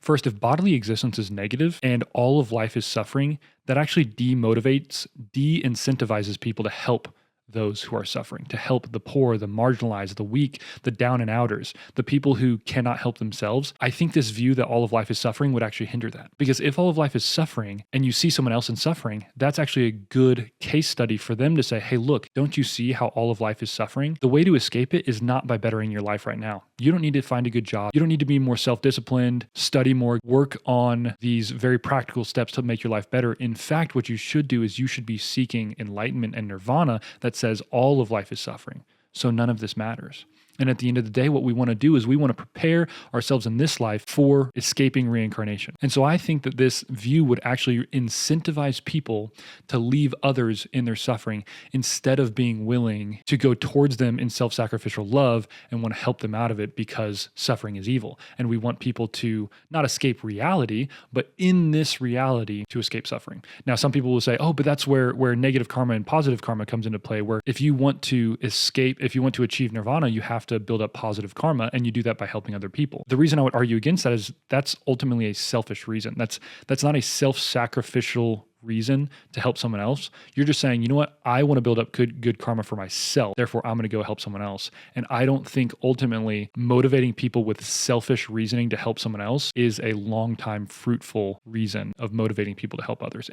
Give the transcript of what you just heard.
First, if bodily existence is negative and all of life is suffering, that actually demotivates, de-incentivizes people to help those who are suffering, to help the poor, the marginalized, the weak, the down and outers, the people who cannot help themselves. I think this view that all of life is suffering would actually hinder that. Because if all of life is suffering and you see someone else in suffering, that's actually a good case study for them to say, hey, look, don't you see how all of life is suffering? The way to escape it is not by bettering your life right now. You don't need to find a good job. You don't need to be more self-disciplined, study more, work on these very practical steps to make your life better. In fact, what you should do is you should be seeking enlightenment and nirvana that says all of life is suffering. So none of this matters. And at the end of the day, what we want to do is we want to prepare ourselves in this life for escaping reincarnation. And so I think that this view would actually incentivize people to leave others in their suffering instead of being willing to go towards them in self-sacrificial love and want to help them out of it because suffering is evil. And we want people to not escape reality, but in this reality to escape suffering. Now, some people will say, oh, but that's where negative karma and positive karma comes into play, where if you want to escape, if you want to achieve nirvana, you have to build up positive karma, and you do that by helping other people. The reason I would argue against that is that's ultimately a selfish reason. That's not a self-sacrificial reason to help someone else. You're just saying, you know what? I want to build up good karma for myself. Therefore, I'm going to go help someone else. And I don't think ultimately motivating people with selfish reasoning to help someone else is a long time fruitful reason of motivating people to help others.